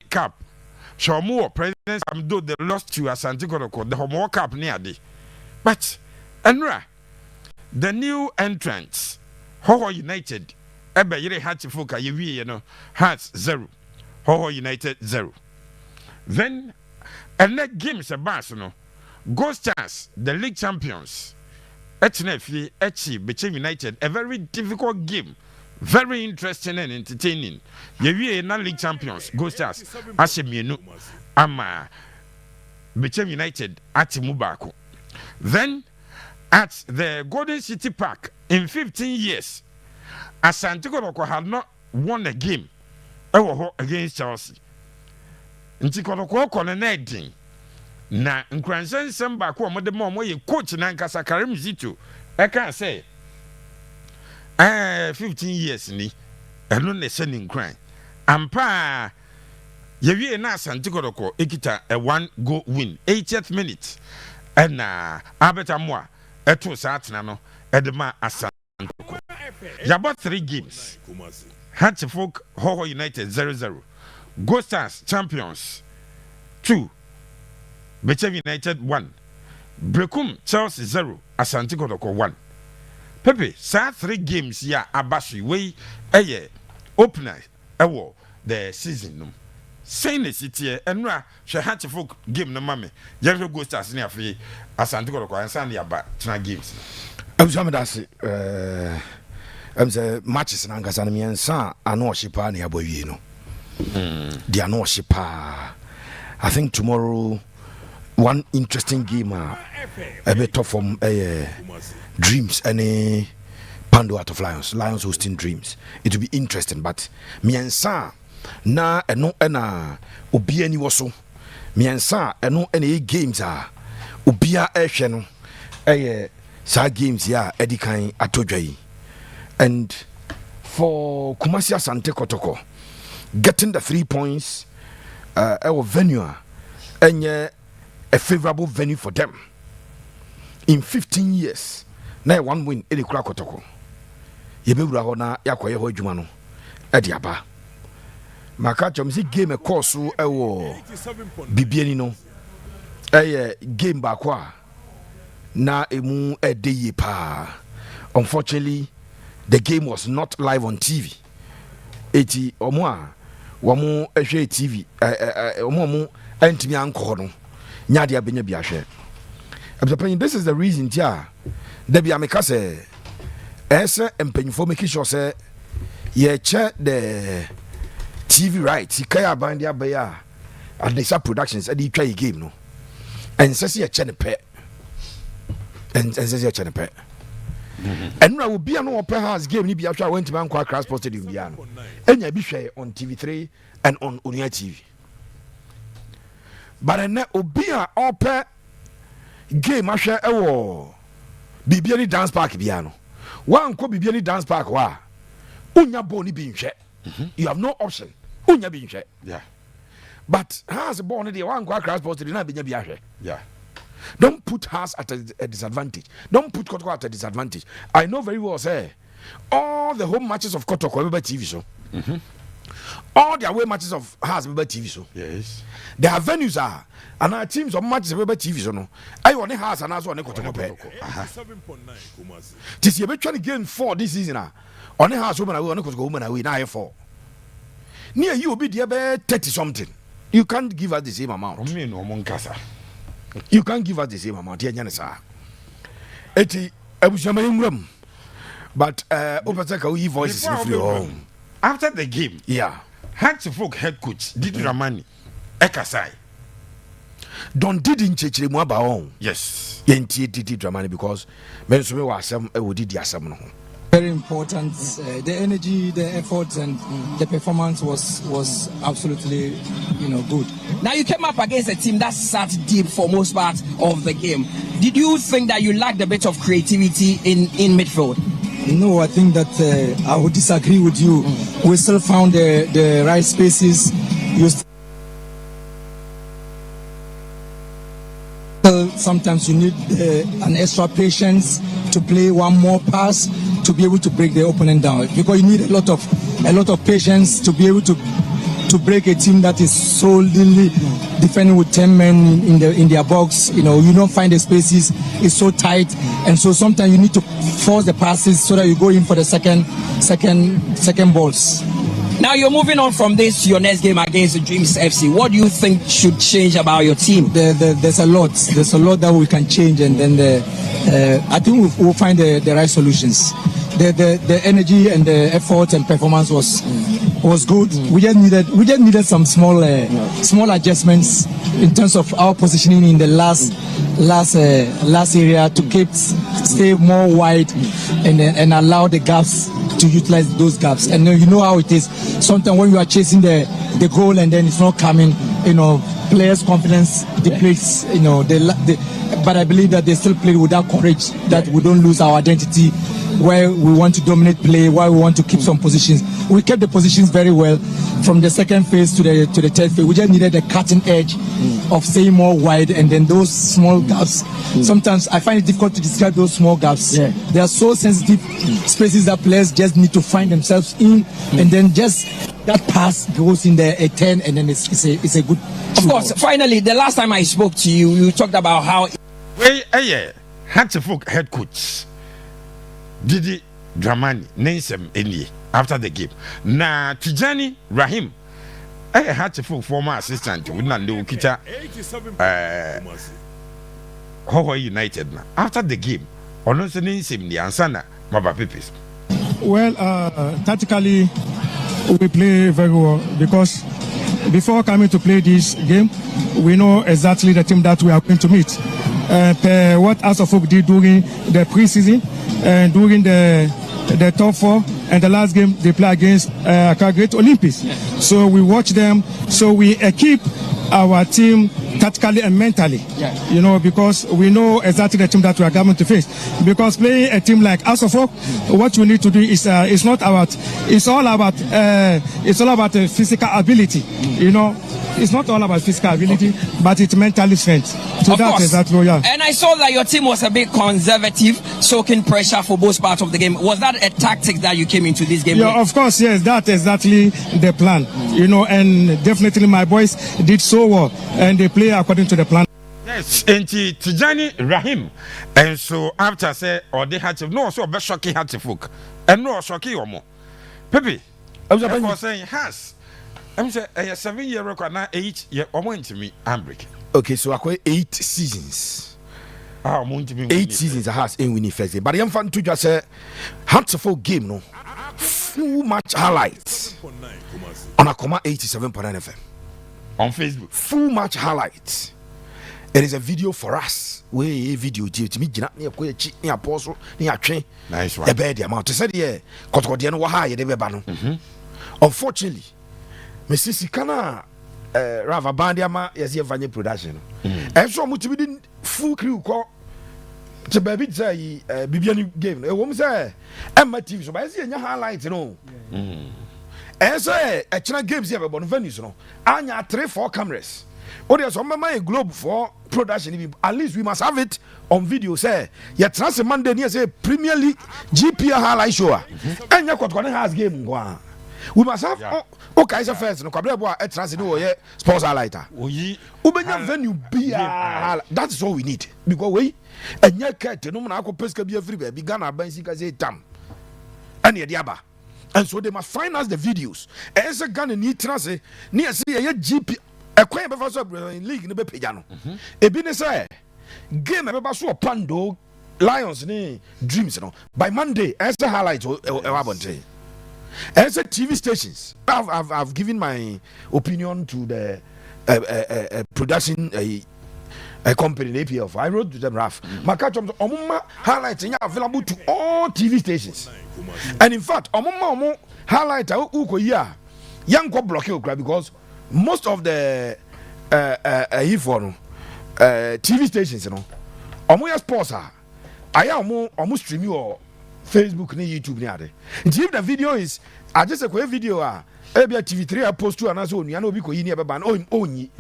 Cup. So more presidents though they lost to Asante Kotoko, the Homo Cup near day. But Enra, the new entrants, Hoho United, Ebe Yere Hachifuka, you know, Hearts 0, Hoho United 0. Then, and that games about no Ghost Stars, the league champions. Echnefi, Berekum United, a very difficult game, very interesting and entertaining. Ye na league champions, Ghost Stars, Ashemienu, Ama, Berekum United, Atimubako. Then, at the Golden City Park, in 15 years, Asante Kotoko had not won a game against Chelsea. Nti Kotoko konenedin na nkransen nsem ba ko mo de mo ye coach na nkasa Karim Zito e kan say 15 years ni eno ne se ni nkran ampa ye wie na Asante Kotoko ekita a 1-goal win 80th minute na abeta mo a eto sa atena no edema Asante Kotoko ya bought 3 games Hatchfolk Hoho United 0-0 Ghost Stars champions 2 Berekum United 1 Berekum Chelsea 0 Asante Kotoko 1 Pepe sa 3 games ya abashi we opener the season no saying the city enra she Hatchfolk game no mame Jerry Ghost Stars ni afi Asante Kotoko ansan ya ba tena games I'm that's matches na ngasa na miensa ano shipa na yabowie no they are no shipa. I think tomorrow one interesting game a bit tough from Dreams and Pando out of Lions hosting Dreams. It will be interesting, but miensa na eno ena obi ani woso miensa eno ena games obia ehwe no sa games ya edikan atodwai. And for Kumasi Asante Kotoko, getting the 3 points, our venue, and a favorable venue for them. In 15 years, now 1 win, Eli Kura Kotoko. Yebura Hona, Yakoye Hojumano, Ediaba. Makacho, misi game a course, Bibianino, a game bakwa, na emu a day pa. Unfortunately, the game was not live on TV. Eti omwa wamu ehwe TV omo entimi anko no nyade abenya bi ahwe. This is the reason tia da bia meka se ese empenyfo make sure say ye che the TV rights ikaya band ya baya Adesa Productions adi twa game no ensese ye che ne pe ensese ye che ne pe. And now will be an open house game. Ni after I went to Banqua Cross posted in Biano. And you be share on TV3 and on Unia TV. But and now be an open game. I share a Bibiani dance park Biano. One could Bibiani dance park. Wa Unya boni being share. You have no option. Unya being share. Yeah. But has a born the one cross posted in Biano. Yeah. Don't put us at a disadvantage. Don't put Kotoko at a disadvantage. I know very well, say, all the home matches of Kotoko are TV show. All the away matches of us are TV show. Yes. Their venues are, and our teams of matches are TV show. No, I want to house and also on Kotoko. This year, we're trying to gain 4 this season. On the house, woman, I will not go woman away now 4. Near you will be there 30 something. You can't give us the same amount. You can't give us the same amount. But voices home. After the game, yeah, Hatchfolk head coach did Ramani Ekasai. Don't didn't change the mobile. Yes, Yenti did Ramani because men so was some did some. Very important. The energy, the effort, and the performance was absolutely, good. Now you came up against a team that sat deep for most part of the game. Did you think that you lacked a bit of creativity in midfield? No, I think that I would disagree with you. We still found the right spaces. Sometimes you need an extra patience to play one more pass to be able to break the opponent down, because you need a lot of patience to be able to to break a team that is solely defending with 10 men in their box. You don't find the spaces. It's so tight, and so sometimes you need to force the passes so that you go in for the second balls. Now you're moving on from this to your next game against the Dreams FC. What do you think should change about your team? There's a lot. There's a lot that we can change, and then I think we'll find the right solutions. The energy and the effort and performance was good. We just needed some small adjustments in terms of our positioning in the last area to stay more wide and allow the gaps to utilize those gaps. And you know how it is. Sometimes when you are chasing the goal and then it's not coming, players' confidence depletes. But I believe that they still play with that courage, that we don't lose our identity, where we want to dominate play, where we want to keep some positions. We kept the positions very well from the second phase to the third phase. We just needed a cutting edge of staying more wide, and then those small gaps. Sometimes I find it difficult to describe those small gaps. Yeah. They are so sensitive spaces that players just need to find themselves in, and then just that pass goes in there a 10, and then it's a good. Of course, finally, the last time I spoke to you, you talked about how. Hatchfolk head coach Didi Dramani Nensem Eni after the game. Na Tijani Rahim, Hatchfolk former assistant, would not do Kita Hoho United after the game. Or also Nensem the Ansana Maba Pipis. Well, tactically, we play very well because before coming to play this game, we know exactly the team that we are going to meet. What Asante did during the preseason and during the top four, and the last game they play against Great Olympics. So we watch them, so we equip our team tactically and mentally, because we know exactly the team that we are going to face. Because playing a team like Asante, what you need to do is it's all about physical ability, It's not all about physical ability, but it's mental strength. So that's exactly, yeah. And I saw that your team was a bit conservative, soaking pressure for both parts of the game. Was that a tactic that you came into this game with? Yeah, of course, yes. That's exactly the plan. And definitely my boys did so well, and they play according to the plan. Yes, and Tijani Rahim, and so after say, or they had to no, so best shocking had to folk, and no shocking or more. Pepe, I was saying, has. I'm saying a 7-year record now 8 year or more to me Ambrick. Okay, so I call 8 seasons. 8 seasons I has in winning first day. But I'm fan to just say Hatchfolk game no full match highlights on a 87.9 FM on Facebook. Full match highlights. It is a video for us. We video to me gina near Koyachi near Apostle near train. Nice one. A bad amount to say yeah. Kotoko Diano Wahaya de Bebano. Unfortunately. Mrs. Sikana Rava Bandiama yes here Vanya production. And so much within full crew call to baby say Bibiani game. A woman say Emma TV so I see any highlights and say a China games here about venues no. Anya 3-4 cameras. Or there's some my globe for production. At least we must have it on video. Say yeah, trans Monday near say Premier League GP highlight show. And ya Kotoko has game go. We must have okay, so first no kwabra a transit no sports highlighter. Ubenya venue be that's all we need because we enya kete no na akopeska be everywhere be Ghana ban sika say tam and ye diaba and so they must finance the videos and say Ghana need transit near say ye GP e kwan be for so league no be page no e bi ne say game e be so Pando Lions ni Dreams no by Monday as the highlight e wabonte. As a TV stations, I've given my opinion to the production company APF. I wrote to them, Raf. My catch highlights available to all TV stations. And in fact, highlight young block because most of the TV stations, sports almost stream you Facebook and YouTube near. If the video is I just a video TV3 I post to another one, you because you ban only.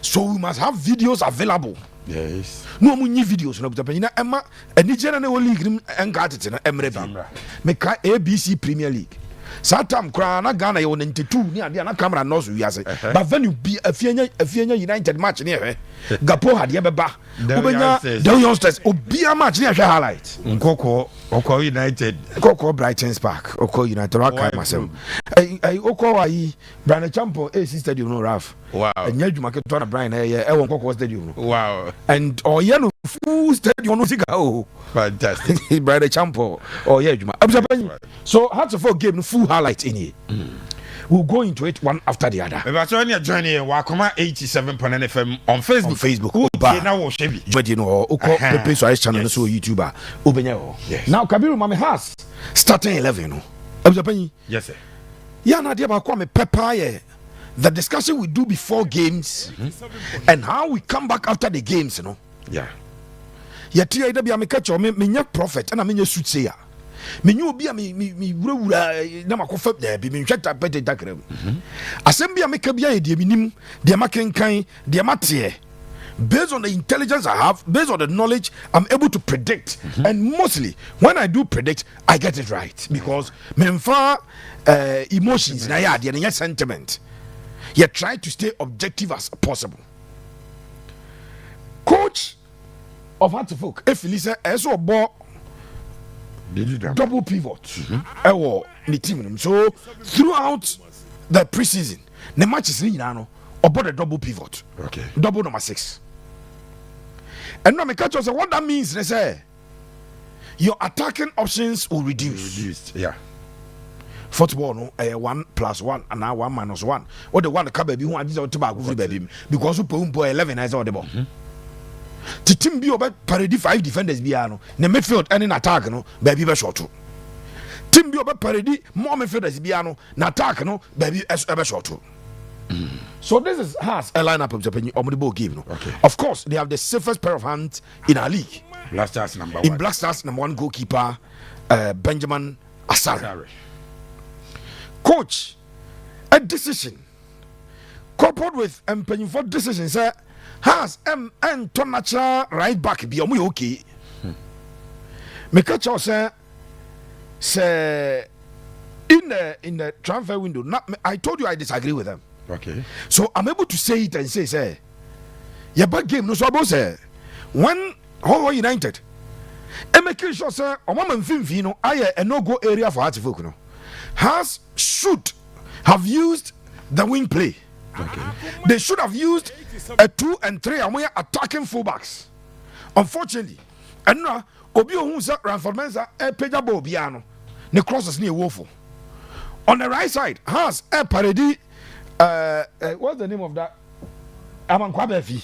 So we must have videos available. Yes. No more new videos no but Emma and the general league and got it in Emre. Make ABC Premier League. Satam Krana Ghana you 92 near the camera knows we as but venue be a Fiena United match near Gapo had Yababa the youngsters Obia match near highlight Oko United Koko Brighton Park Oko United Rock myself Oko Brian Champo AC Stadium no Raf wow and Yaju Maketona Brian won't Koko Stadium wow and yellow full stadium no fantastic Brian Champo so hard to forget game full highlight in here. We'll go into it one after the other. If I your journey, Wakoma 87.9 FM on Facebook. Okay, now we'll share it. But you know, the place where I channel so YouTuber. Yes. Now Kabiru Mami has starting 11. Yes, sir. Yeah, now dear Kwame Pepper. The discussion we do before games and how we come back after the games, you know. Yeah. Yet here be a catch or me prophet and I mean you should say. Me knew be me na makofa there be me hweta pete takrem asem bia me ka bia de minim de makenkan de matie based on the intelligence I have, based on the knowledge I'm able to predict, and mostly when I do predict I get it right because memfa emotions na ya de nya sentiment. You try to stay objective as possible. Coach of Hartlepool Efilisa eso bo double pivot the team so throughout the preseason the matches about the double pivot double number 6 and now me catch us what that means they say your attacking options will reduce yeah football no 1+1 and now 1-1 what the one the baby who is out to back baby because who put 11 as all the ball. The team be about parody 5 defenders biano. The midfield and in attack no baby be short. Team be about parody more midfielders biano. Na attack no baby be short. So this is has a lineup of Japan on the ball game no. Okay. Of course they have the safest pair of hands in our league. Black Stars number 1. In Black Stars number 1 goalkeeper Benjamin Asare. Coach a decision coupled with painful decisions has and to natural right back be okay. Me catch us say in the transfer window. I told you I disagree with them. Okay. So I'm able to say it and say your back game no so about say when how United and making sure say o mama mfimfi no aye a no go area for Hartlepool no has should have used the wing play. Okay. They should have used a 2 and 3 and we are attacking fullbacks. Unfortunately, and now Obi Ohunsa Ranford Mensah Peja Bo Biano. The crosses near woeful. On the right side has a parody. What's the name of that? Amankwabefi.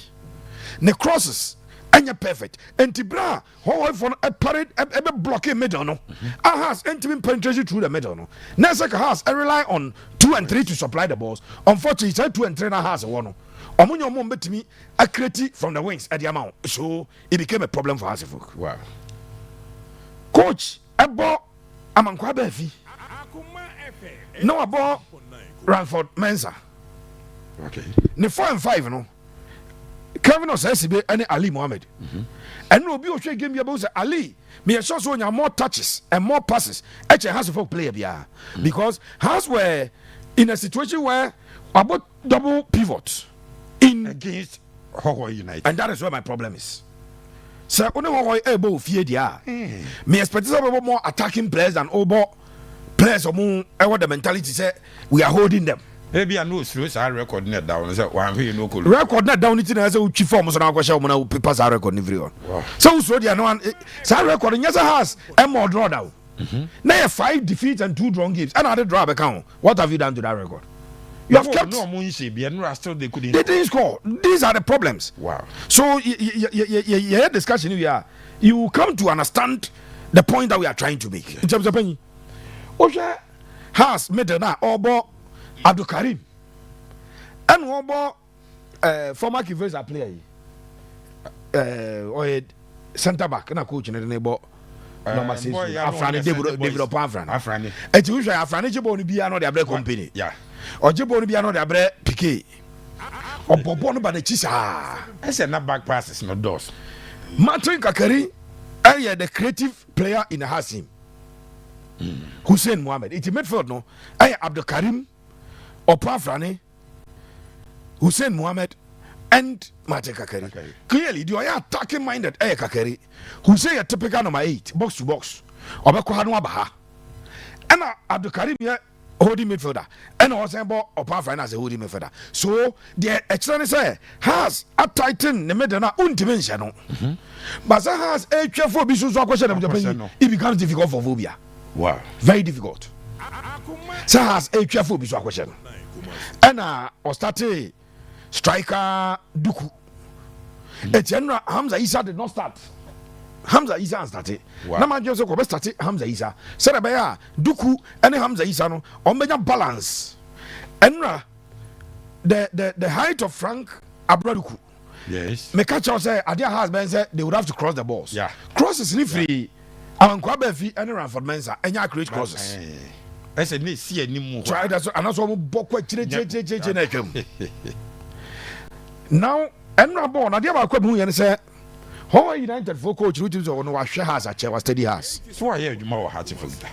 The crosses and you're perfect. And Tibra, how for a parade a blocking middle no. Has entering penetration through the middle no. Nesek has I rely on 2 and 3 to supply the balls. Unfortunately, it's 2 and 3 now has a one. Omunyo mom bet me a create from the wings at the amount. So it became a problem for Hartlepool. Wow. Coach, Ebo Amankwabefi. No about Ranford Mensah. Okay. The 4 and 5 no. Kevin Osesibe and Ali Mohammed. And no be okay game about Ali. Me sure so more touches and more passes. Actually has a player bia because has were in a situation where about double pivot in Against Hoho United. and that is where my problem is. So only Hoho able fear dia. Me expect some more attacking players than over players among what the mentality say we are holding them. Maybe I know slow our record net down. So one way no cool. Record not down it as a chief form so now question when we pass our record everyone. Wow. So the no one so record yes has and more draw down. Now 5 defeats and 2 drawn games. And other draw account. What have you done to that record? You have kept no Munshi be and still they couldn't. They didn't score. These are the problems. Wow. So your discussion here, you come to understand the point that we are trying to make. In terms of penny. Osha has made na Obo Abdul Karim and Obo former Kivesa player or centre back na coach na neighbor number 6 Afrani David Opanfran Afrani et you say Afrani Jebo no bia no de abre company yeah or Jebo no bia no de abre PK or Bobo no ba de chisa I said not back passes no doors Martin Kakari the creative player in the house team Hussein Mohammed. It's midfield no. Ay Abdul Karim, Opafrane, Hussein Mohammed, and Mate Kakari. Clearly, you are attacking minded. Ay Kakari. Hussein a typical number 8, box to box. Obeko Hanwa Baha. And Abdul Karim here holding midfielder. And also about Opafrane as a holding midfielder. So the external say has a tighten the middle undimensional. But that has a careful business question of Japan. It becomes difficult for Phobia. Wow. Very difficult. So has a careful business question. And Ostate striker Duku. General Hamza Isa did not start. Hamza Isa started. Now man just go started Hamza Isa. Said about Duku and Hamza Isa no on balance. And the height of Frank Abraduku. Yes. Me catch us say Adia has been said they would have to cross the balls. Yeah. Crosses is free. And Kwabefi and Ranford Mensa and ya create crosses. I said ne see any more. Try that and also bokwa chire. Now Enra born Adia ba kwabu yen say how United for coach which is on wa hwe has a chair was steady has. So why you more heart for that.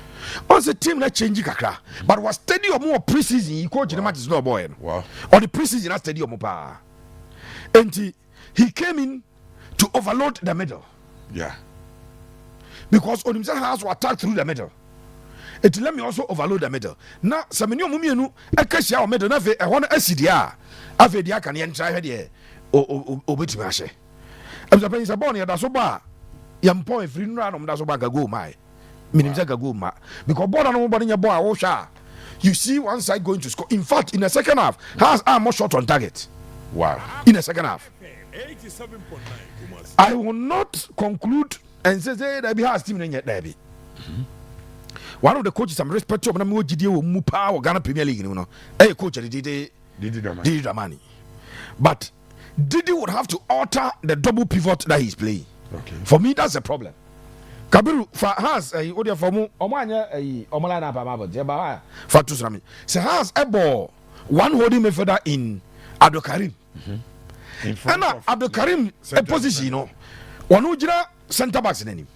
On the team that change kakra but was steady or more preseason coach the match is no boy. Wow. On the preseason that steady or more pa. And he came in to overload the middle. Yeah. Because on himself has to attack through the middle. It let me also overload the middle. Now, Samuel Mumienu, a cashier middle, never a one SCDR. Ave the Akan Yan try here or Bitimashe. As a penny Sabonia, that's so bad. Young point, free run, that's about go my. Meaning go ma. Because born on nobody in your boy, Osha. You see one side going to score. In fact, in the second half, has more shot on target. Wow. In the second half. I will not conclude and say that be has team in yet there be. One of the coaches I'm respect to Namu Gidio Mupa or Ghana Premier League, you know. A coach Didi Dramani. But Didi would have to alter the double pivot that he's playing. Okay. For me, that's a problem. Kabiru has a audio for Omanya a Omalana Baba Jeba Fatusrami. So has a ball one holding midfielder in Abdul Karim. And Abdul Karim a position, you know. One ujira centre backs in him.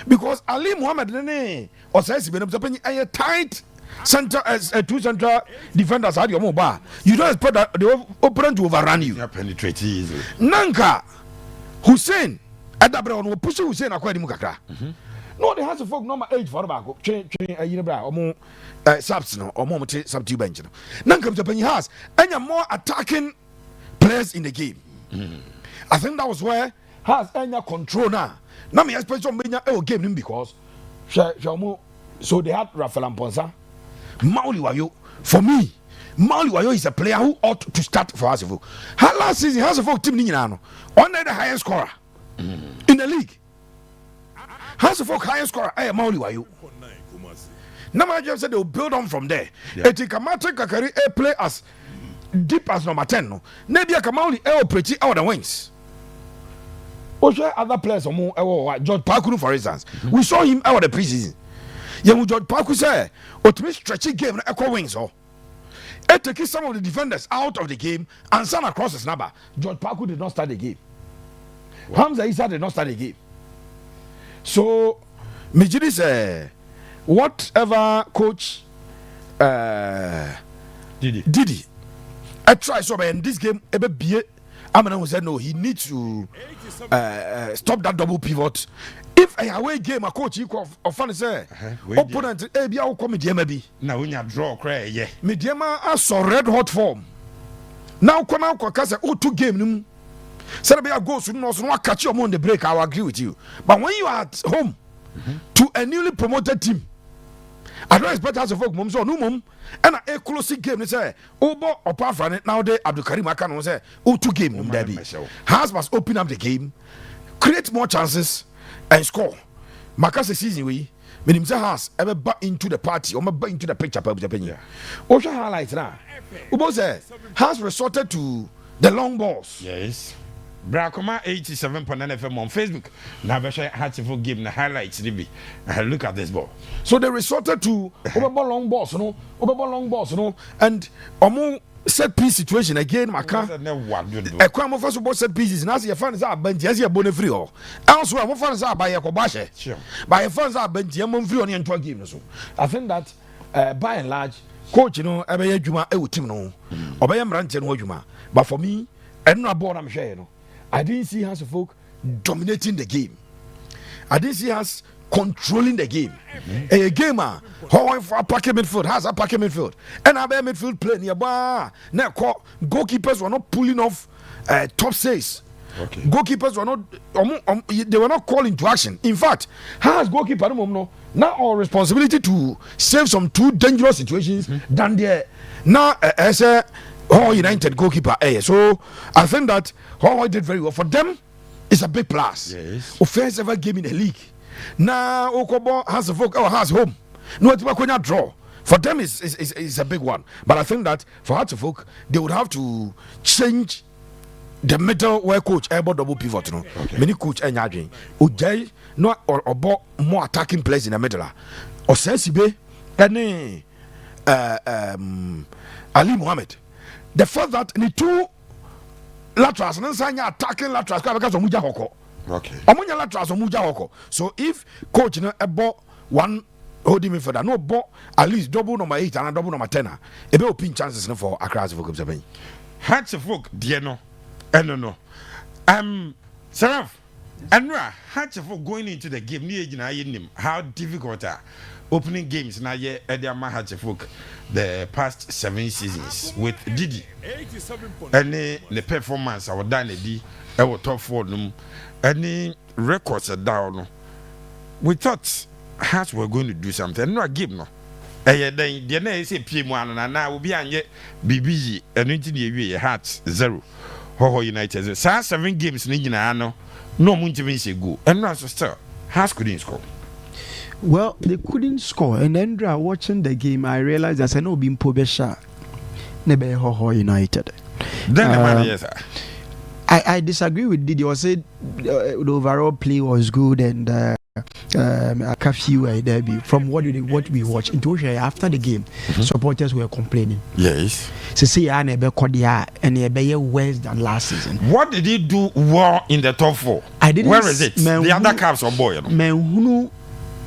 Because Ali Muhammad Nene or says a tight center as two central defenders had your mobile. You don't expect that the opponent to overrun you. Penetrate easily. Nanka Hussein Adabra will push Hussein according to Mukaka. No, they has a folk number 8 for the train a unibra or more subs or more sub bench. Nanka Japan has and you're more attacking players in the game. I think that was where has any control now. Now me expect some game because so they had Rafael Amponsa. Mauli Wayo. For me, Mauli Wayo is a player who ought to start for Hasefo. Her last season has a folk team Ninano. Under the highest scorer in the league. Has a folk highest scorer. Mauli Wayo. Now I just said they'll build on from there. Etikamata Kakari play as deep as number 10. No, maybe a Kamauli pretty out the wings. Also, other players are more. George Parker, for instance, we saw him out the preseason. Yeah, George Parker say, "Ultimate stretching game, echo wings." Oh, it took some of the defenders out of the game and sent across the snapper. George Parker did not start the game. Wow. Hamza Isa did not start the game. So, Mijiri say, whatever coach Didi, I try so in this game, Amana said no, he needs to stop that double pivot. If a away game, a coach of fun say opponent will come maybe. Now when you draw cry, yeah. Mediama are so red hot form. Now come out because a 2 game. Serbia goes to no catch you on the break. I will agree with you. But when you are at home to a newly promoted team, I don't expect us to folk mum so no mum and a close game. They say Obo or Pafran now they Abdul Karim Akan say 2 game derby. Has must open up the game, create more chances and score. Makasa season we mean has ever back into the party or back into the picture per Japan. Osha highlights now. Ubo say has resorted to the long balls. Yes. Berekum 87.9 FM on Facebook. Now, Hatchful game the highlights. Look at this ball. So they resorted to over long balls, and set piece situation again maka e kwa mo fa so set pieces na se fan za abanti as ye bone free ho also mo fan za abaye ko ba she ba ye fan za abanti mo free on ento game no so I think that by and large coach no e be adwuma e wo team no obeye mrante no adwuma but for me eno abon am hwe no I didn't see House of Folk dominating the game. I didn't see us controlling the game. A gamer, how a packet midfield has a packet midfield, and our midfield play nearby. Now, goalkeepers were not pulling off top saves. Okay. Goalkeepers were not, they were not called into action. In fact, has goalkeeper no now our responsibility to save some two dangerous situations than there. Now, as a United goalkeeper, so I think that how did very well for them. It's a big plus. Yes. First ever game in the league. Now Okobo has a folk or has home. No, it's not draw. For them is a big one. But I think that for Hearts of Folk, they would have to change the middle where coach able double pivot. No, many coach and Yadrin. Ujay no or more attacking players in the middle. Or Sensibe any Ali Mohammed. The fact that the two laterals and then attacking laterals because of Muja Hoko. Okay. Amunya laterals of Muja Hoko. So if coach you know about one holding me for that, no ball at least double number 8 and double number 10. It will pin chances for Accra for Gubs. Hearts of Folk, dear no. No. Seraph, and Hearts of Folk going into the game near him. How difficult are opening games now? Yeah, Ediama Hearts of Folk the past 7 seasons with Didi. Any the performance our done our top 4 any records are down. We thought Hearts were going to do something. No game no. Then the say PM1 and now will be on yet BBG and into Hearts 0. Ho United. 7 games in no Muntivin go. And now still Hearts couldn't score. Well, they couldn't score, and then watching the game, I realized that I know being Pobesha, Nebe Ho United. Then I disagree with Didi. I said the overall play was good and a curfew derby from what we watched. After the game, supporters were complaining. Yes. So say I never Kodia and be worse than last season. What did he do well in the top 4? I didn't. Where is it? The other Cavs or boy?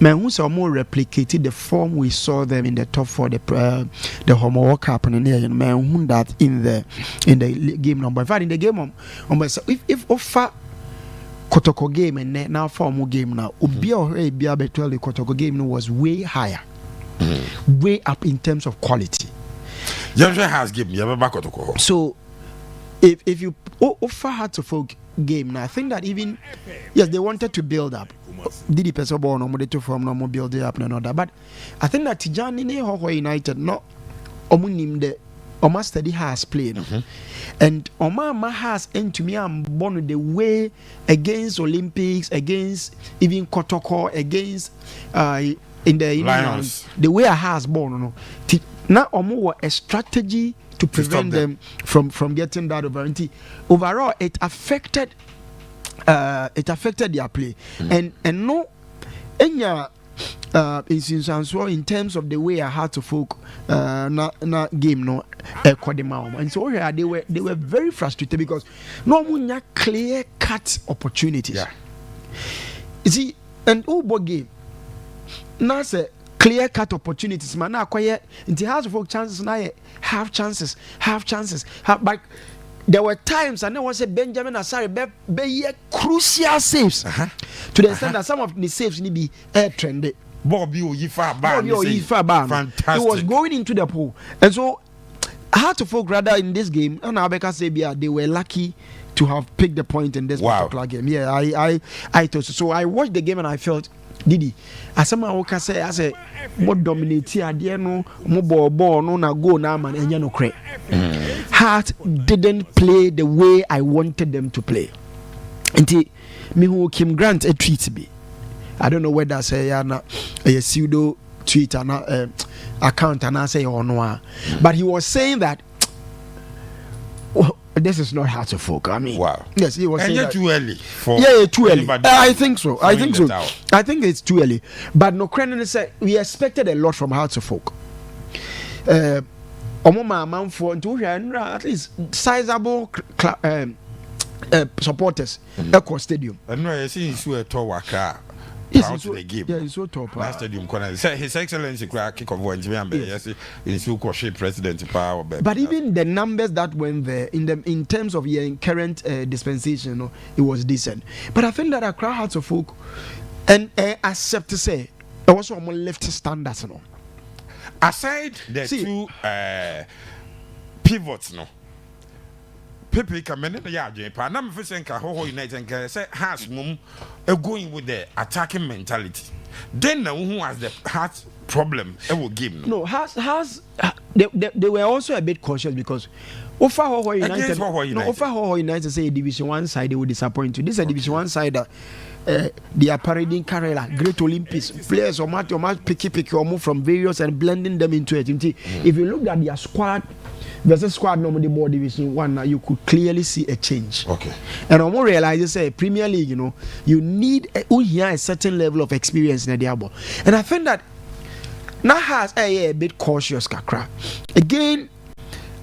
Men who saw more replicated the form we saw them in the top 4, the Homo World Cup and men who that in the game number. In fact, in the game if offer Kotoko game and now form game now, Ubia between the Kotoko game was way higher, way up in terms of quality. Joshua has given you back Kotoko. So if you offer Hearts of Folk game now, I think that even yes they wanted to build up. Did the person born on to form no build up and another, but I think that Tijani Ho United no omunim the Oma study has played and Oma has into me I'm born the way against Olympics, against even Kotoko, against in the Lions. The way I has born no now Omo a strategy to prevent them from getting that over. Overall it affected their play and no in terms of the way I had to folk na game no and so they were very frustrated because no one clear cut opportunities. Yeah. You see, an Uber game now say clear cut opportunities man now quiet into House of Folk chances now have chances but there were times and there was a Benjamin Asare be crucial saves to the extent that some of the saves need be air trended. Bobby Yifa Fantastic. He was going into the pool, and so I had to folk rather in this game. And Abeka Sabia, they were lucky to have picked the point in this particular game. Yeah, I thought so. So I watched the game and I felt Didi, as someone can say, as a more dominating idea, no more ball, no na go now, man, and you know, crack. Heart didn't play the way I wanted them to play. Until me who Kim Grant a tweet me. I don't know whether I say a pseudo tweet account and I say or no, but he was saying that. This is not Hearts of Folk. I mean, wow. Yes, he was saying that. Too early. Too early. I think so. I think it's too early. But no, Krenan said we expected a lot from Hearts of Folk. Omoma Manfo into at least sizable supporters across stadium. And no, I see he's a tall worker. Yes, the game. Yeah, he's so top. Last stadium corner. His Excellency kick off one yes, he's so caution president power. But even the numbers that went there in terms of your current dispensation, it was decent. But I think that Accra Hearts of Oak and accept to say it was more left standards, aside the two pivots, Pepe Kamene Yaje, Panam Fisenka, Ho United, and say has mum going with the attacking mentality. Then who has the heart problem? It will give no has they were also a bit cautious because Ofa Ho United, Ofa Ho United say Division 1 side they will disappoint you. This is a Division 1 side that they are parading Karela, Great Olympics players or match picky or move from various and blending them into a team. If you look at their squad versus squad normally more Division 1 now, you could clearly see a change. Okay. And I'm more realizing say Premier League, you need a certain level of experience in the diabo. And I think that now has a bit cautious kakra. Again,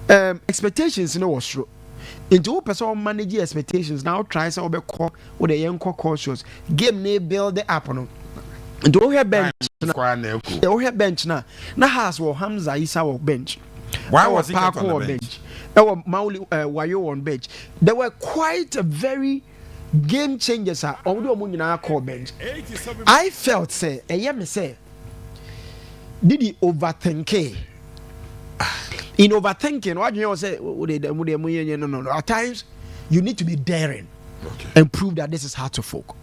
expectations was true. Into person manage expectations now try to be with a young cautious game they build the app on. Into our bench now has Hamza Isa bench. Why was he on the bench? Mauli Wayo on bench. There were quite a very game changers. Bench. I felt say did he overthink? In overthinking, what you say? No. At times, you need to be daring and prove that this is hard to folk.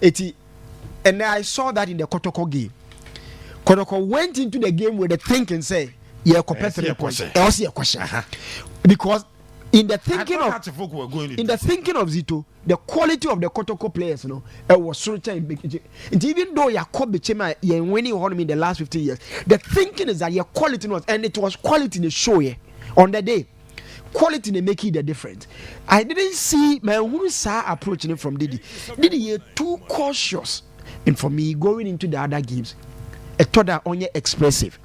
And I saw that in the Kotoko game. Kotoko went into the game with the thinking, say, "Yeah, competitive points." I see a question because in the thinking of Zito, the quality of the Kotoko players, it was so and even though Yakob Chema winning in the last 15 years, the thinking is that your quality was, and it was quality in the show on the day. Quality in making the difference. I didn't see my own approaching it from Didi. Didi too cautious, and for me going into the other games. A toda on your expressive,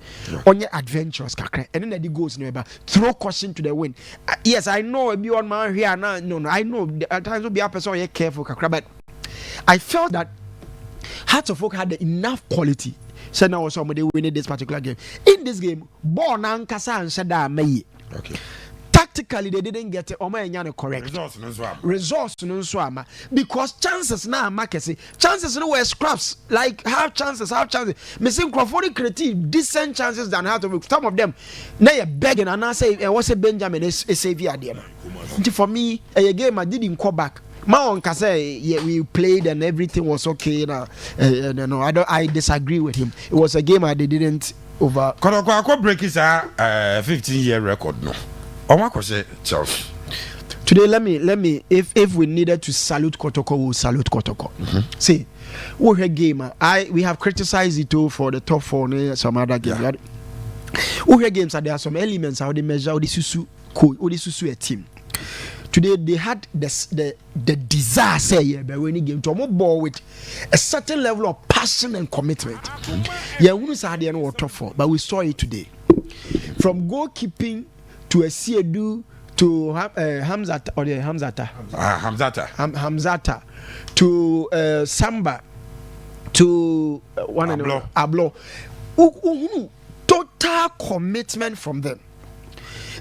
on your adventures, and then the goes never throw caution to the wind. Yes, I know a beyond man here now. No, I know at times will be up so careful, but I felt that Hearts of Oak had enough quality. So now somebody winning this particular game. In this game, Born and Kasa and Shada May. Okay. Tactically, they didn't get it correct. Resource no swama because chances now market chances no were scraps like half chances. Missing Crawford creative decent chances than how to some of them. Now you're begging and I say what's a Benjamin is savior there. For me, a game I didn't call back. Maon can say we played and everything was okay. I disagree with him. It was a game I didn't over. Kotoko break his 15-year record no. Chelsea. Today, let me. If we needed to salute Kotoko, we'll salute Kotoko. See, we had game. We have criticized it too for the top 4 some other games. Yeah. We had games that there are some elements how they measure how the susu a team. Today they had the desire say by winning game to move ball with a certain level of passion and commitment. Yeah, we saw the end top 4, but we saw it today. From goalkeeping to a Siedu to Hamzata or the Hamzata. Hamzata to Samba to one and Ablo. Total commitment from them.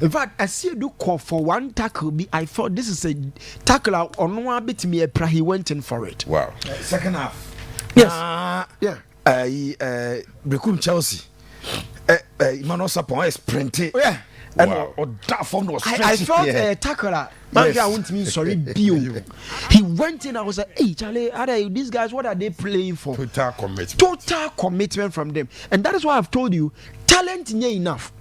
In fact, I see do call for one tackle. I thought this is a tackle on one bit me. He went in for it. Wow. Second half. Yes. Yeah. Berekum Chelsea. Emmanuel Sapon is sprinting. Yeah. And that form was I felt a tackler. Maybe I won't mean sorry. He went in. I was like, hey, Charlie, these guys, what are they playing for? Total commitment from them. And that is why I've told you, talent is enough.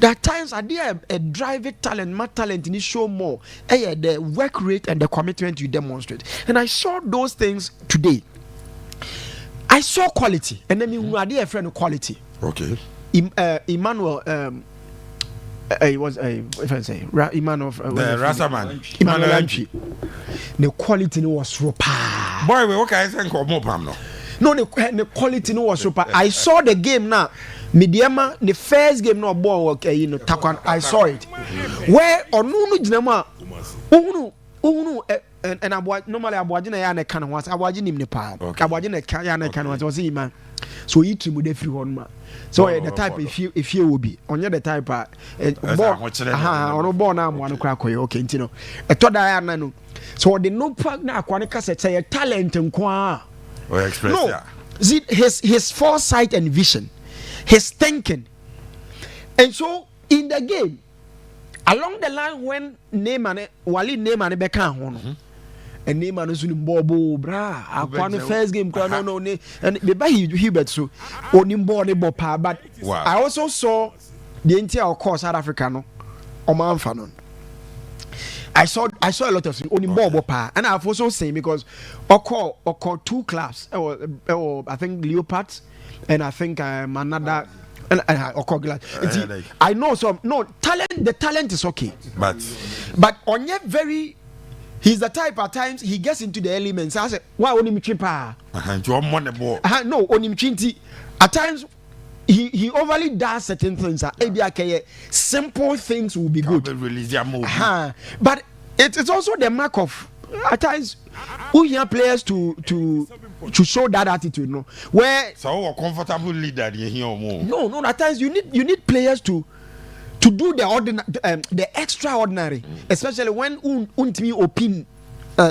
There are times I did a drive talent, my talent in this show more. The work rate and the commitment you demonstrate. And I saw those things today. I saw quality. And then we had a friend of quality. Okay. Emmanuel. It was if I say Emmanuel Rasaman. Emmanuel Antwi. The quality was super. Boy, we okay. I think more palm no. No, the quality was super. I saw the game now. Mediama the first game no ball Takwan I saw it where onu jinama uhunu and normally abwajina ya na kana was abwajina nim ne pa abwajina ya na kana was man so you trim with free one man so the type if you will be on the type ball na am one crack okay ntino e to da ya na no so the no pack na akwane kase say talent nkwa no his foresight and vision, his thinking. And so in the game, along the line when Neymar Wali Neymar beka hono and Neymar is in bobo bra akwa first game no and the by Hubert so onimbo ne bopa but I also saw the entire course South Africa no Oman fanon. I saw a lot of things only more pa and I've also seen because Oko two clubs I think Leopards and I think another and Oko glass. I know some talent. The talent is okay, but Onye very. He's the type at times he gets into the elements. I said, why only me chipa? No, only me at times. He overly does certain things. Simple things will be good. But it's also the mark of at times we hear players to show that attitude. No, where so a comfortable leader No, at times you need players to do the extraordinary, especially when untimi open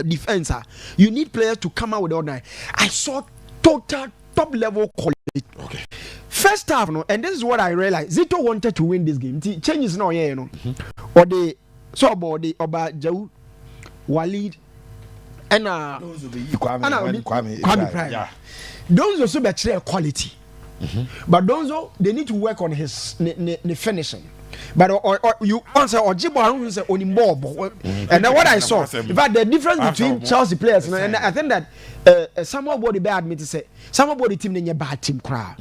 defense. You need players to come out with the ordinary. I saw total top level quality. Okay. First half, no, and this is what I realized. Zito wanted to win this game. Changes now, yeah, you know. Or the so about the Jau, Walid, and Kwame Prime. Yeah. Those also better quality, but those they need to work on his finishing. But or you answer or Jibo say only more, and then what I saw, in fact, the difference between Chelsea players and I think that somebody bad me to say somebody team in your bad team crowd,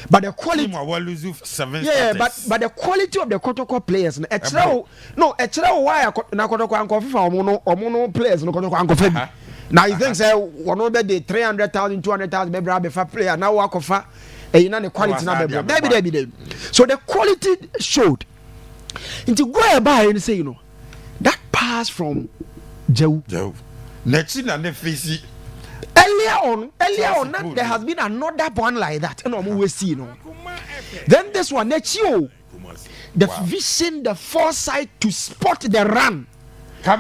but the quality, but the quality of the Kotoko players, why na Kotoko anko FIFA omono players no Kotoko anko FIFA. Now you think say one of the 300,000, 200,000 maybe have a player now work of the quality na maybe. So the quality showed. Into go by and say, that pass from Joe. Earlier on, there has been another one like that. And we see, Then this one, the vision, the foresight to spot the run. How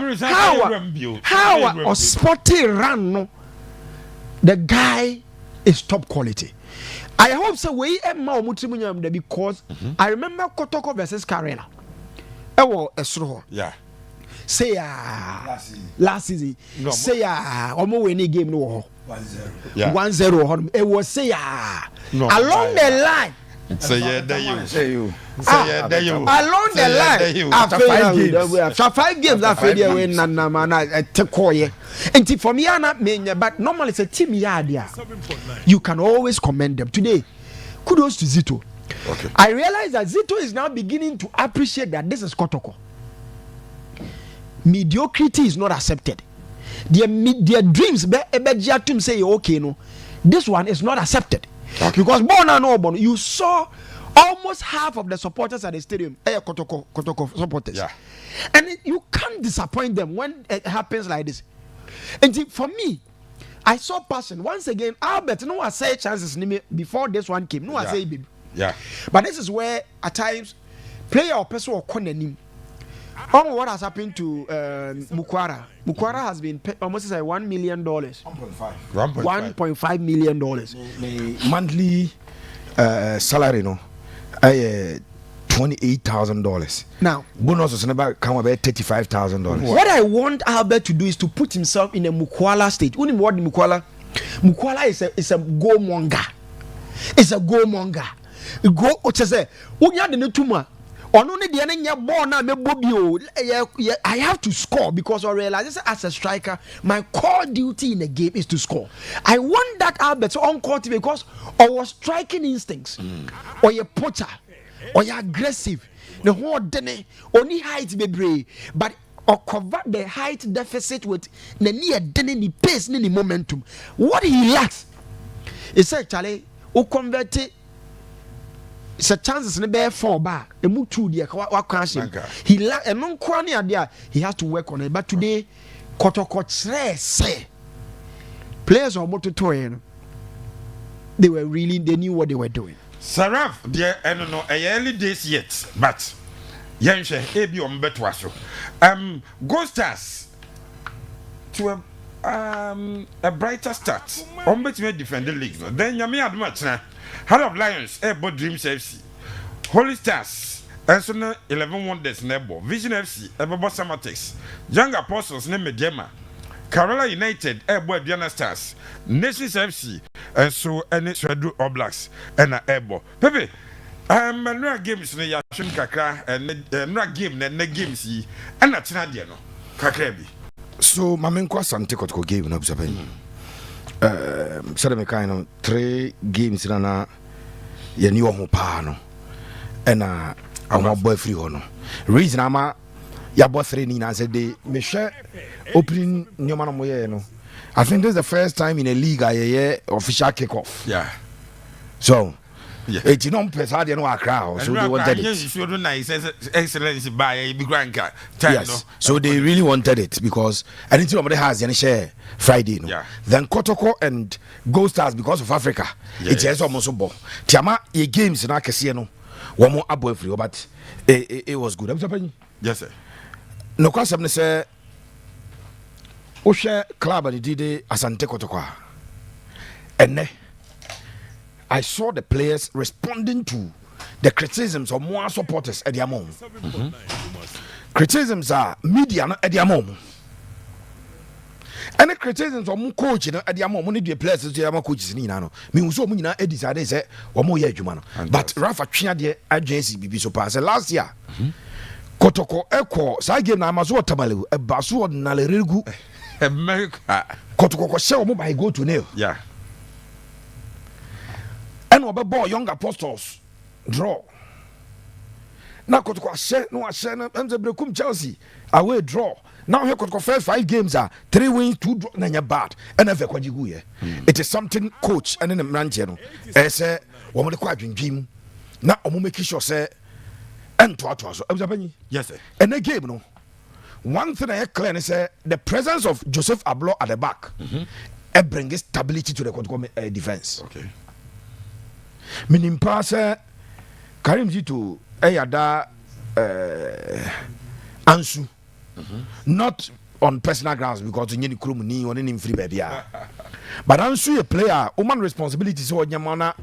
or spotty run? No, the guy is top quality. I hope so. We because I remember Kotoko versus Karela. Yeah. Say last season. Say almost any game no 1-0. It was say along the line. Say you. Along the line. After 5 games, after they win na tekoye. And for me, but normally it's a team yard. You can always commend them. Today, kudos to Zito. Okay. I realize that Zito is now beginning to appreciate that this is Kotoko. Mediocrity is not accepted. Their dreams, say okay, no, this one is not accepted. Okay. Because you saw almost half of the supporters at the stadium, Kotoko supporters. Yeah. And you can't disappoint them when it happens like this. And for me, I saw passion. Once again, Albert, I say chances before this one came. I say baby. Yeah. But this is where at times player or person or konenim. What has happened to Mukwara? Mukwara has been almost like $1 million. $1.5 million. Monthly salary, no. $28,000. Now, bonus is about $35,000. What I want Albert to do is to put himself in a Mukwala state. What Mukwala? Mukwala is a goal monger. It's a goal monger. Go say, I have to score because I realize as a striker, my core duty in the game is to score. I want that Albert on court because our striking instincts, or your poacher, or your aggressive, the whole day only height be brave, but or cover the height deficit with the near the pace, any momentum. What he lacks is actually who converted it's a chances in the bare fall back. The move to the what crash him. He lack a non crony idea. He has to work on it. But today, Kotoko say players are motor toy. They knew what they were doing. Saraf, dear, I don't know, early days yet, but Yansha, Ebi on Betwaso. Ghost Stars to a brighter start. On bet me defend the league. Then Yami had much now. Heart of Lions, Airport Dreams FC, Holy Stars, Arsenal 11 Wonders Nebo, Vision FC, Ebabo Samatex, Young Apostles Neme Jema, Kerala United, Airport Diana Stars, Nations FC, and so any Swedru Oblaks and Airbo. Pepe, no games in the Yashun Kakra and no game, and the games ye, and that's not Diano, Kakrebi. So, Mamenko Asante Kotoko game, no observing. Said me kind of 3 games in a new hopano and a boy free honor. Reason ama ya both 3 Nina said they me share opening new man moyeno. I think this is the first time in a league I official kickoff. Yeah. So it's no person no Accra, so they wanted it. Excellency by Bigranka. Yes. So they really wanted it because anything somebody has any share Friday. No? Yeah. Then Kotoko and Ghost Stars because of Africa. Yes. It's almost so bo. Tiama ye games na kese no. One more abo free but it was good. Yes sir. No question say o share club and did Asante Kotoko. And I saw the players responding to the criticisms of more supporters at their mom. Criticisms are media at their mom. And the criticisms of more coaching at their mom, only the players at their coaches. Nino, me so many decided say, or more year, but Rafa Chia de agency be so pass last year. Kotoko Echo, Sage Namazo Tamalu, a Basu Naleregu, America. Kotoko show by go to nail. Yeah. And we bought young apostles draw. Now Kotoko share no share no Berekum Chelsea away draw. Now here Kotoko first 5 games are 3 wins 2 draw na bad. And ever kwajigu ye. It is something coach and in the manager no. Say wo mo de kwa dwendwim. Na omo make sure say ento so. Yes sir. And the game no. One thing I clear is the presence of Joseph Ablo at the back. It brings stability to the Kotoko defense. Okay. Meaning pass Karim Zito Ayada Ansu. Not on personal grounds because you need krum ni on any free baby. But Ansu a player, woman responsibility so nyamana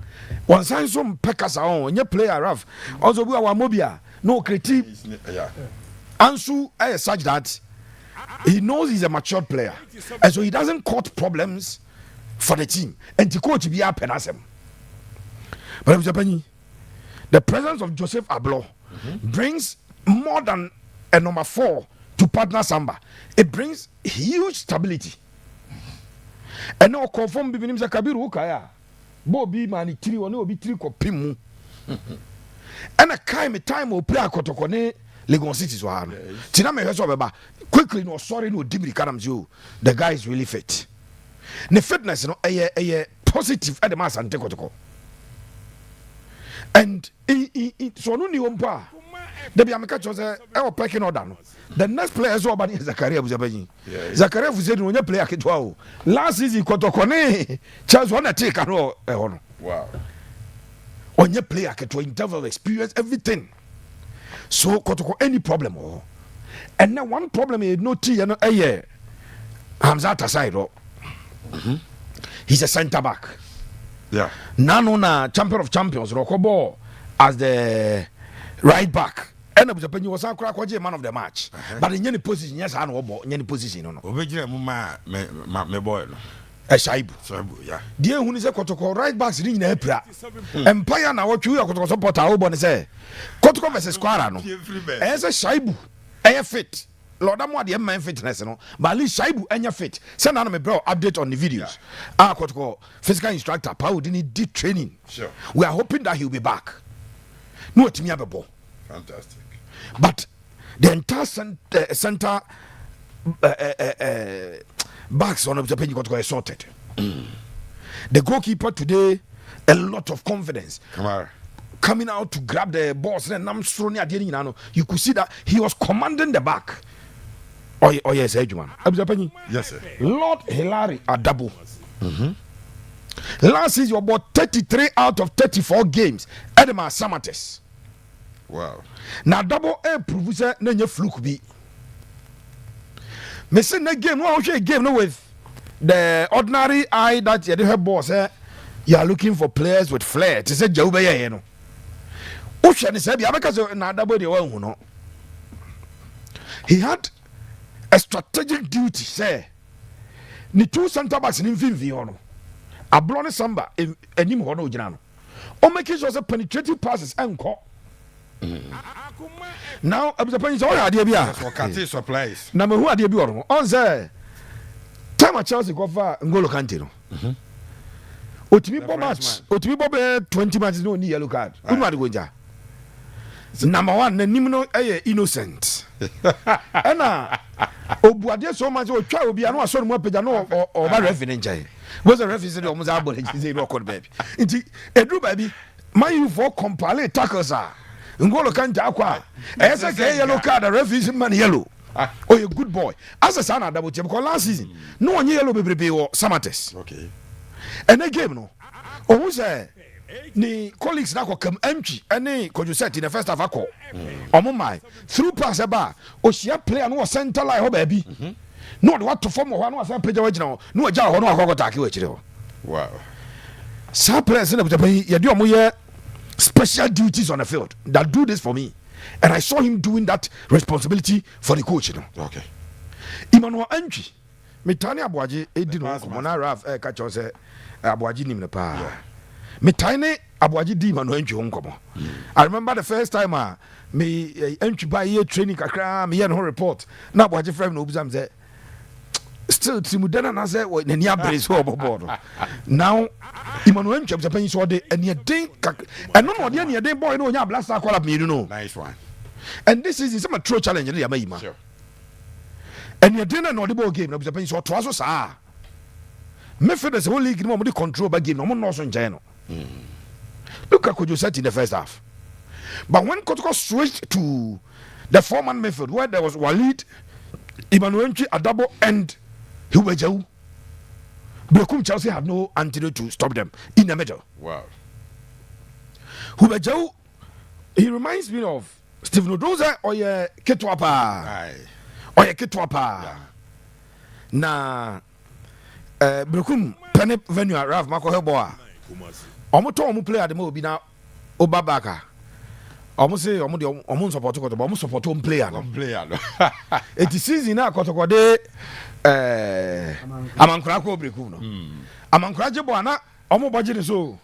one sign some pekas on your player rough. Also we are mobile, no critique. Ansu is such that he knows he's a mature player. And so he doesn't cause problems for the team. And to coach be up and ask him. But the presence of Joseph Ablo brings more than a number 4 to partner Samba. It brings huge stability. And now confirm between him Kabiru Ukaya. Bobby Mani 3 or be 3 ko pimu. And a time will play a Kotokone Legon City so hard. Tiname Hesobeba quickly no sorry no Dibri Karamzu. The guy is really fit. The fitness no a positive at the mass and Kotoko. And so no new umpa. The Biamaka chose a pecking order. The next player is about Zakaria Buzabi. Zakaria was said when you play a kid. Last season, Kotokone, Charles wanna take a row. Wow. When you play a kid to interval experience everything. So Kotoko any problem or and now one problem is no tea and a year. Hamzat aside. He's a centre back. Yeah. Nanona champion of champions, Rokobo as the right back. And I was a man of the match. But in any position, yes, I know any position. No, my boy. A Shaibu. Yeah. Dear, who is a Kotoko right backs in April. Empire now, what you are support our own say. Kotoko versus Quarano. As a Shaibu, a fit. Lord, I'm what the man fitness, no. But at least Shaibu and your fit. Send on me, bro, update on the videos. Kotoko, physical instructor, Pau didn't did training. Sure. We are hoping that he'll be back. No, to me, ball. Fantastic. But the entire center backs on the penny got sorted. The goalkeeper today, a lot of confidence. Kamara. coming out to grab the balls and you could see that he was commanding the back. Oh yes, Edgeman. Yes, sir. Lord Hilary Adabo. Last season, about 33 out of 34 games. Edema Samates. Wow. Now double A producer nenye fluke be. Me say na game no game no with the ordinary eye that you have boss you are looking for players with flair. To say Jawbe ye no. Ushani say bia because na double the one no. He had a strategic duty say. Ni two center backs in Vimvi ono. Ablone Samba enim ho no gina no. O make sure say penetrative passes enko. Now Abuja say oh ade bia. For Kati supplies. Na me hu ade bia ono. On say time Chelsea go for N'Golo Kante no. Otimi bo match, otimi bo 20 matches no ni yellow card. Who ade go nja? Number 1 na nim no innocent. Ena obuade so much o twa obi anu aso no apega no o ba referee njae. Was a referee say o muza abole say record baby. Nti edu baby man you for compile tackles are. N'Golo Kante akwa. E say ke yellow card the referee man yellow. Oh you good boy. As a son double check because last season no one yellow bebrebe o Samates. Okay. And that game no. O who say ni colleagues na come empty any could you set in the first half akọ omo mai through pass eba o share player no center line ho baby no the what to form ho no asan page wagina no agya ho no akọ take we kire ho. Wow. Some players in the Japan ye do omo special duties on the field that do this for me, and I saw him doing that responsibility for the coach, you know. Okay. Emmanuel Antwi metani Abuaji edi no komona Raf ka cho say Abuaji nim ne pa metani Abuaji di Emmanuel Antwi ho nkomo. I remember the first time me Antwi ba ye training kakra me ye no report na Abuaji frame no obusam say still timudana na say we nani abere so obobodo now Emmanuel Antwi Japan so de ene den eno no de ene den boy no nya blaster call up me no. Nice one. And this is some true challenge dey amayima. Sure. And you didn't know the ball game. No, Japan so twas so Midfield is whole league no more control by game. No more no so njae. Look at what you said in the first half. But when Kotoko switched to the four-man midfield where there was Walid, Emmanuel Adabo and Hubejau, Berekum Chelsea had no antidote to stop them in the middle. Wow. Hubejau, he reminds me of Stephen Odoza or Ketwapa. Aye. Oye kitwapa na Berekum penny venue Raf Mako Heboa omo to omo player de mo bi na Obabaka omo say omo de omo support ko to omo support on player no it is season na Kotoko de amankura ko Berekum no amankura je bo na omo budget so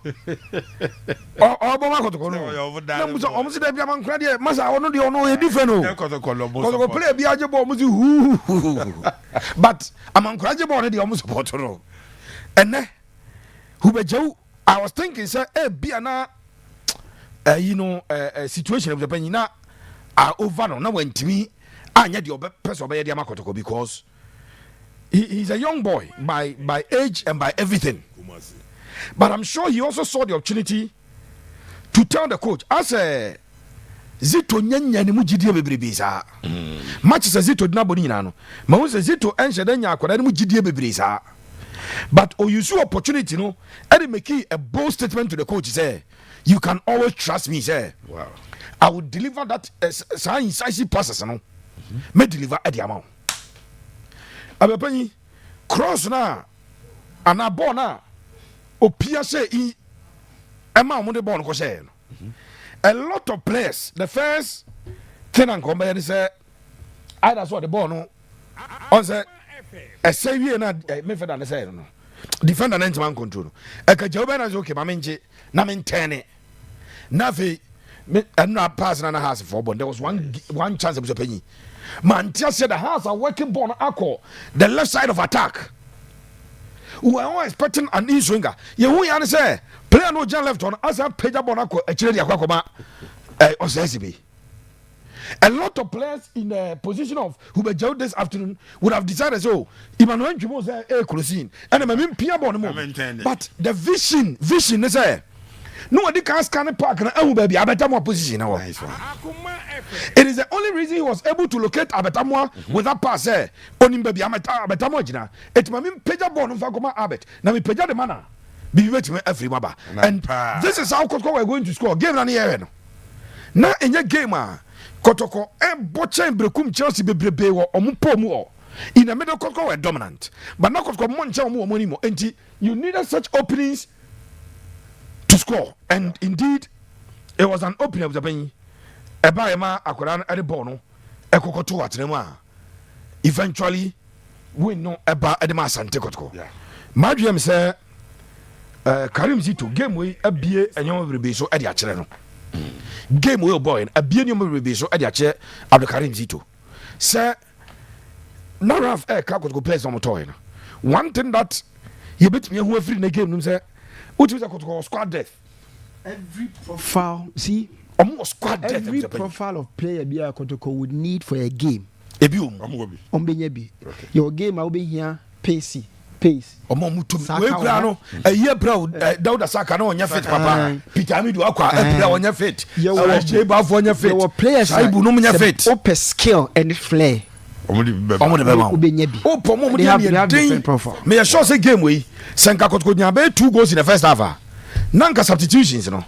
obo ma Kotoko no na muso omo si da bia amankura de masa ono de ono e different no Kotoko play bia je bo omo si hu but amankura je bo no de omo support no ene Hubejau I was thinking say bia na you know situation of Japan na over no na wantimi anya de person obe de Kotoko because he's a young boy by age and by everything. But I'm sure he also saw the opportunity to tell the coach, as a Zito nyanya ni mujidie bebrebe sa. Match sa Zito dina boni nyina no. Ma wo sa Zito enhye da nya akwada ni mujidie bebrebe sa. But you see opportunity no, and make a bold statement to the coach say, you can always trust me say. Wow. I will deliver that incisive passes no. Me deliver at the amount. Abepani cross na ana ball na opia say e ema mo de ball ko say no. A lot of players the first thing and come by say either so the ball no on say e say we na me fe da say no defender na man control e ka jaw be na okay ma menje na mentene na fe and na pass na house for ball there was one chance of penny man just said the house are working ball akọ the left side of attack. We were all expecting an in swinger. You who say player no jam left on as a page bonako a chile yakoma osesibi. A lot of players in the position of Hubejau this afternoon would have decided so Emmanuel Antwi say Closine and I mean Pia Bonamo. But the vision is no one can scan park na ehu baby Abetamwa position na. Nice one. It is the only reason he was able to locate Abetamwa with that pass eh onim baby Abetamwa gina it ma me pagya ball no fa koma Abet na me pagya the mana be wait me every maba and this is how Kotoko were going to score game na here no na enye game a Kotoko bocha Berekum Chelsea bebrebe wo omupo mu o in the middle Kotoko were dominant but now Kotoko moncha omu omoni mo enti you needed such openings to score and indeed it was an opening of the penny eba ema akwara no ball no ekokoto atenemu a eventually we no eba edema Asante Kotoko madwem say Karim Zito game we abie enyom bebrebe so ede akere no game we boy abie enyom bebrebe so ede akere Abdul Karim Zito say Naraf ka Kotoko players on toy no one thing that you bet me who free in the game no say uti say Kotoko squad death every profile see almost squad death every profile of player be a Kotoko would need for a game ebi ombenya bi your game I will be here pace omo mutum we kura no eye bro Dauda Saka na onya fit papa Peter Amidu akwa bra onya fit je ba fo onya fit your players Aibu no onya fit open skill and flair omo de bema obenya bi omo de different profile me sure say game we senka Kotoko nya be 2 goals in the first half nanka substitutions no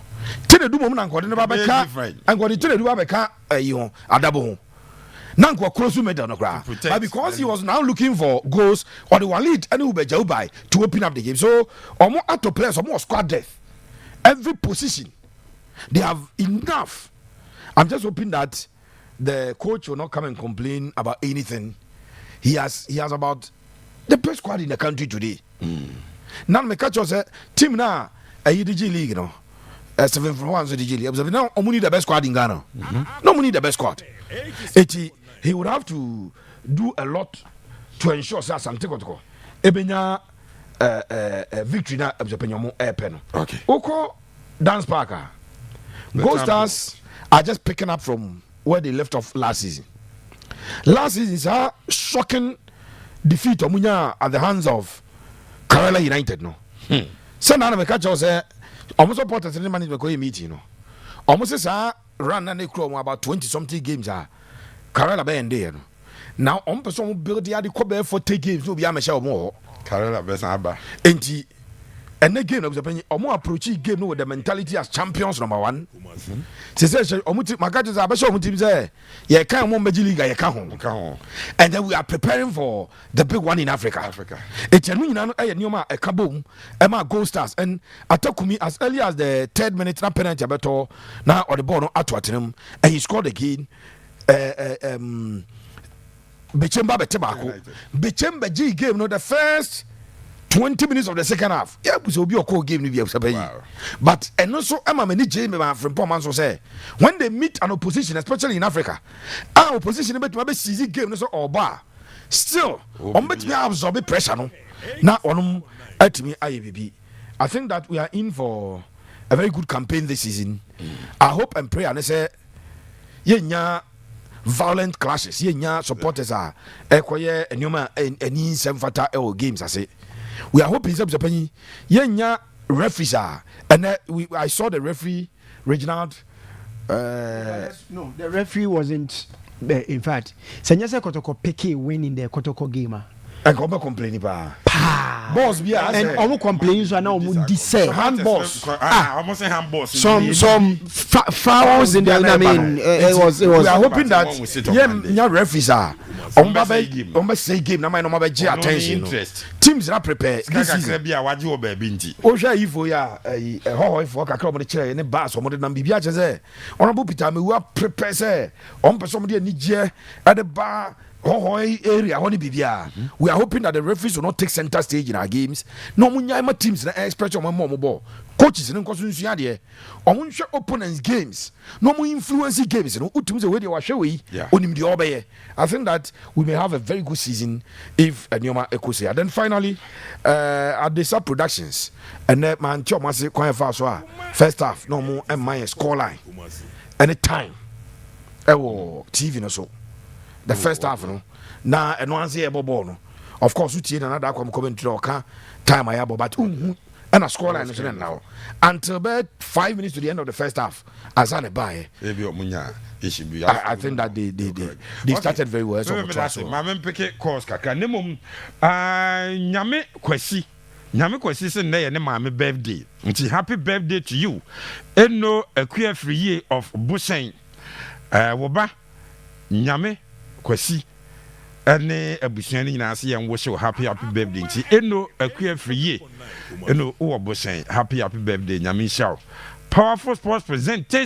tene du mom na nkode ne ba beka nkode tene du ba beka ayi adabo ho nanko close medal no cry but because he was now looking for goals or the one lead and who be by to open up the game so omo auto players omo squad depth every position they have enough. I'm just hoping that the coach will not come and complain about anything. He has about the best squad in the country today. Now me catch us team na EDG league no 7 from 1 so DG league now only the best squad in Ghana. No money the best squad. He would have to do a lot to ensure that Asante Kotoko ebenya victory na ebenya airpen. Okay. Oko Dance Parker. Gold Stars are just picking up from where they left off last season. Last season is a shocking defeat omunya at the hands of Kerala United no. So now me catch us almost supporters in the management go meeting no. Almost say run na ne kro about 20 something games Kerala be ende no. Now on person build the ade for 10 games no be am share omo. Kerala be san aba. Enti and again omo approach game no with the mentality as champions number 1. Say omo makaje say abesha omo team say ye kan omo Major League ye kan ho. And then we are preparing for the big one in Africa. Etianu nyina no eye nioma e kabom e ma Gold Stars and Atakumi as early as the 3rd minute na penalty abeto na or the ball no ato atenem and he scored again. Bechemba betebako Bechemba G game no the first 20 minutes of the second half. Yeah, we will be a call game ni wow. But and also Emma many J me from Poman so say when they meet an opposition, especially in Africa, our opposition bet maybe season game no so or bar. Still, on bet me absorb pressure no. Now on at me IBB. I think that we are in for a very good campaign this season. I hope and pray and say yeah violent clashes. Yeah supporters are ekoye enyoma eni semfata games I say. We are hoping that yenya referees are and I saw the referee Reginald no the referee wasn't in fact Senyasa Kotoko Peke win in the Kotoko game and come complaining boss be and almost complaining so now handballs almost handballs some fouls in the I mean it was we are hoping that yeah referees are on say game na my no be attention teams are prepared this season be a waji o baby nti o hwa ifo ya ho ifo kakra mo de kire ne bass mo de nam bibia che say honorable Peter me we are prepared say on person mo de anije at the bar area bibia. We are hoping that the referees will not take center stage in our games. No munya teams na expect on more ball. Coaches no koso nsu ade. Omo nhwe opponents games. No mo influence games no utum se we dey wa hwe we onim de obeye. I think that we may have a very good season if Nyoma Ekosia. Then finally at the sub productions and man choma se kwan fa so first half no mo and my score line. Anytime. TV no so. The first half no na eno anse e ball no of course utie na da kwam commentary oka time aya but and a scoreline is now until about 5 minutes to the end of the first half. Asante buy. I think that they started very well. So Mama pick course kaka nemum nyame kwasi say na ye ne mama birthday. Nti happy birthday to you. Eno akua free year of Busen. Woba nyame kwasi ene abusuan ni nyina se yan wo show happy birthday. Nti eno akua free year. Eno wo Busen happy birthday nyame show. Powerful Sports presentation